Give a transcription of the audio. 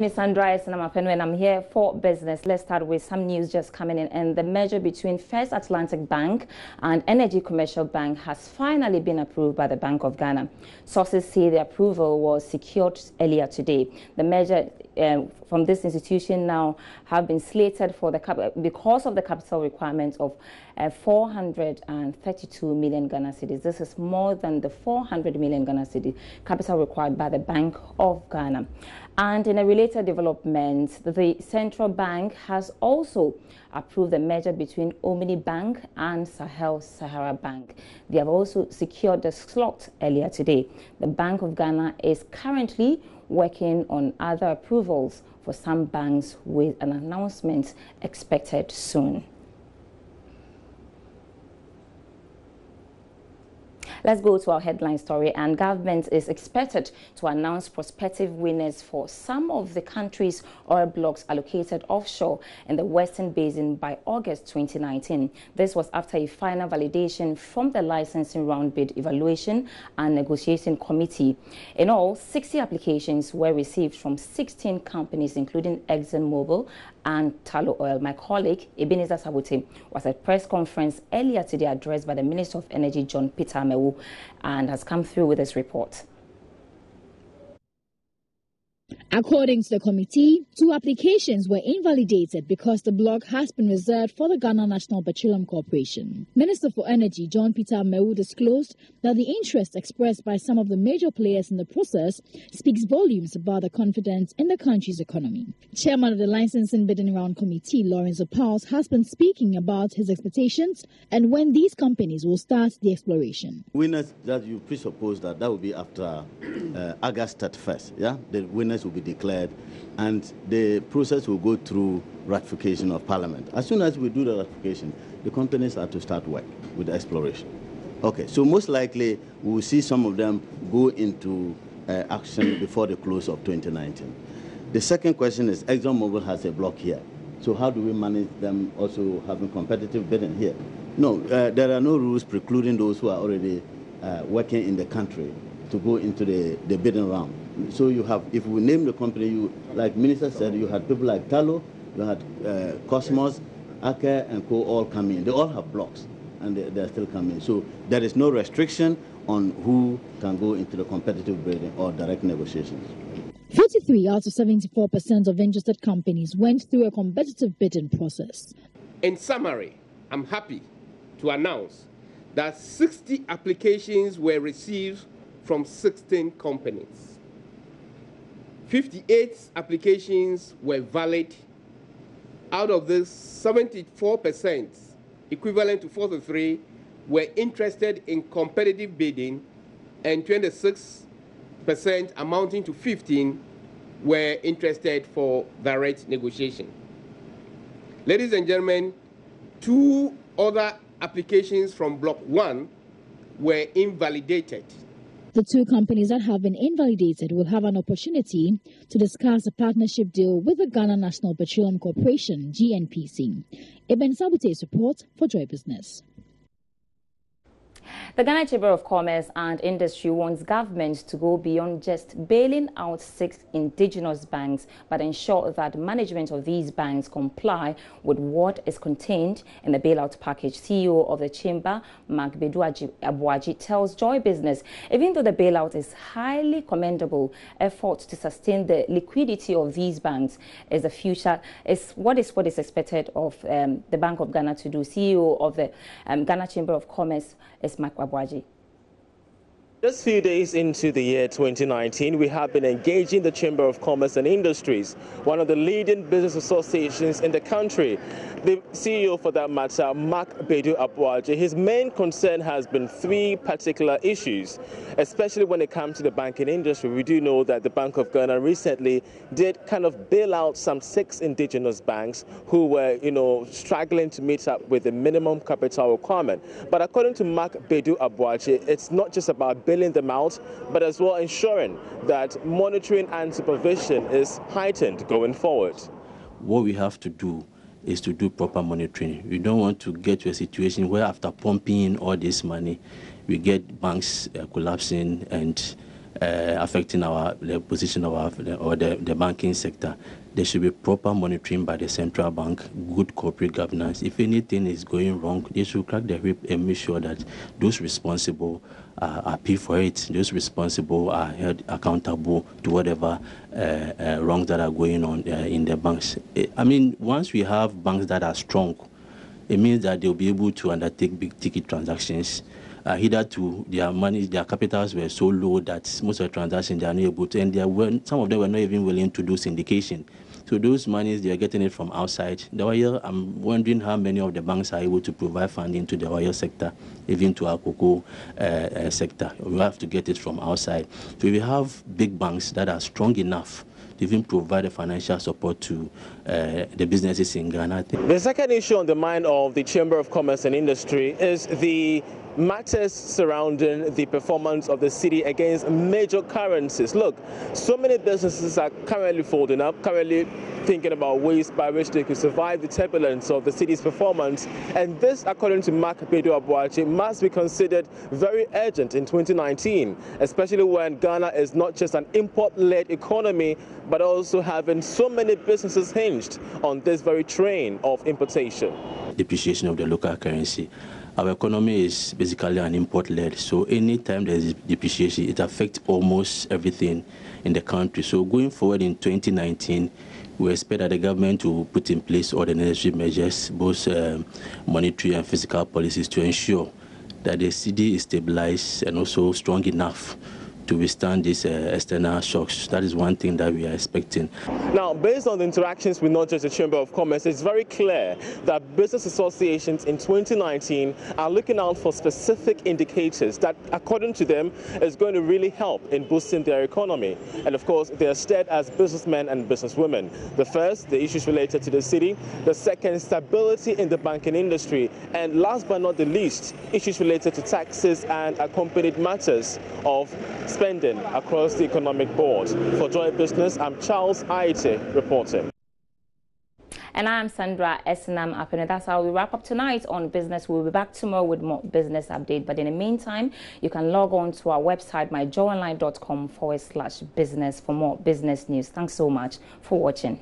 Ms. Andrea Sinamapenu, and I'm here for business. Let's start with some news just coming in. And the merger between First Atlantic Bank and Energy Commercial Bank has finally been approved by the Bank of Ghana. Sources say the approval was secured earlier today. The merger from this institution now have been slated for because of the capital requirement of 432 million Ghana cedis. This is more than the 400 million Ghana cedi capital required by the Bank of Ghana. And in a related development, the central bank has also approved the merger between Omni Bank and Sahel Sahara Bank. They have also secured the slot earlier today. The Bank of Ghana is currently working on other approvals for some banks, with an announcement expected soon. Let's go to our headline story. And government is expected to announce prospective winners for some of the country's oil blocks allocated offshore in the Western Basin by August 2019. This was after a final validation from the licensing round bid evaluation and negotiation committee. In all, 60 applications were received from 16 companies, including ExxonMobil and Tullow Oil. My colleague, Ebenezer Sabote, was at a press conference earlier today addressed by the Minister of Energy, John Peter Amewu, and has come through with this report. According to the committee, 2 applications were invalidated because the block has been reserved for the Ghana National Petroleum Corporation. Minister for Energy John Peter Amewu disclosed that the interest expressed by some of the major players in the process speaks volumes about the confidence in the country's economy. Chairman of the Licensing Bidding Round Committee, Lawrence Opals, has been speaking about his expectations and when these companies will start the exploration. Winners that you presuppose that will be after August 31st, yeah? The winners will be declared and the process will go through ratification of Parliament. As soon as we do the ratification, the companies are to start work with the exploration. Okay, so most likely we will see some of them go into action before the close of 2019. The second question is ExxonMobil has a block here. So how do we manage them also having competitive bidding here? No, there are no rules precluding those who are already working in the country to go into the bidding round. So you have, if we name the company, you, like Minister said, you had people like Tullow, you had Cosmos, Aker and Co. all coming. They all have blocks and they're still coming. So there is no restriction on who can go into the competitive bidding or direct negotiations. 43 out of 74% of interested companies went through a competitive bidding process. In summary, I'm happy to announce that 60 applications were received from 16 companies. 58 applications were valid. Out of this, 74%, equivalent to 43, were interested in competitive bidding, and 26%, amounting to 15, were interested for direct negotiation. Ladies and gentlemen, 2 other applications from Block 1 were invalidated. The 2 companies that have been invalidated will have an opportunity to discuss a partnership deal with the Ghana National Petroleum Corporation, GNPC. Eben Sabute's report for Joy Business. The Ghana Chamber of Commerce and Industry wants government to go beyond just bailing out 6 indigenous banks, but ensure that management of these banks comply with what is contained in the bailout package. CEO of the Chamber, Mark Bedu Abuaji, tells Joy Business, even though the bailout is highly commendable, effort to sustain the liquidity of these banks is the future, is what is expected of the Bank of Ghana to do. CEO of the Ghana Chamber of Commerce is Mark Abuaji. Just a few days into the year 2019, we have been engaging the Chamber of Commerce and Industries, one of the leading business associations in the country. The CEO, for that matter, Mark Bedu Abuaji, his main concern has been 3 particular issues, especially when it comes to the banking industry. We do know that the Bank of Ghana recently did kind of bail out some 6 indigenous banks who were, struggling to meet up with the minimum capital requirement. But according to Mark Bedu Abuaji, it's not just about bailing them out, but as well ensuring that monitoring and supervision is heightened going forward. What we have to do is to do proper monitoring. We don't want to get to a situation where after pumping in all this money, we get banks collapsing and affecting the position of the banking sector. There should be proper monitoring by the central bank, good corporate governance. If anything is going wrong, they should crack the whip and make sure that those responsible are paid for it. Those responsible are held accountable to whatever wrongs that are going on in the banks. I mean, once we have banks that are strong, it means that they'll be able to undertake big-ticket transactions. Hitherto, their capitals were so low that most of the transactions they are not able to, and some of them were not even willing to do syndication. So those monies, they are getting it from outside. The oil, I'm wondering how many of the banks are able to provide funding to the oil sector, even to our cocoa sector. We have to get it from outside. So if we have big banks that are strong enough to even provide the financial support to the businesses in Ghana. The second issue on the mind of the Chamber of Commerce and Industry is the matters surrounding the performance of the city against major currencies. Look, so many businesses are currently folding up, currently thinking about ways by which they could survive the turbulence of the city's performance. And this, according to Mark Bedu-Abuachi, must be considered very urgent in 2019, especially when Ghana is not just an import-led economy, but also having so many businesses hinged on this very train of importation. Depreciation of the local currency. Our economy is basically an import-led, so anytime there is depreciation, it affects almost everything in the country. So going forward in 2019, we expect that the government will put in place all the necessary measures, both monetary and fiscal policies, to ensure that the city is stabilized and also strong enough to withstand these external shocks. That is one thing that we are expecting. Now, based on the interactions with not just the Chamber of Commerce, it's very clear that business associations in 2019 are looking out for specific indicators that, according to them, is going to really help in boosting their economy. And of course, they are steered as businessmen and businesswomen. The first, the issues related to the city. The second, stability in the banking industry. And last but not the least, issues related to taxes and accompanied matters of spending across the economic board. For Joy Business, I'm Charles Aite reporting. And I'm Sandra Esinam Apene. That's how we wrap up tonight on Business. We'll be back tomorrow with more business update. But in the meantime, you can log on to our website, myjoyonline.com/business for more business news. Thanks so much for watching.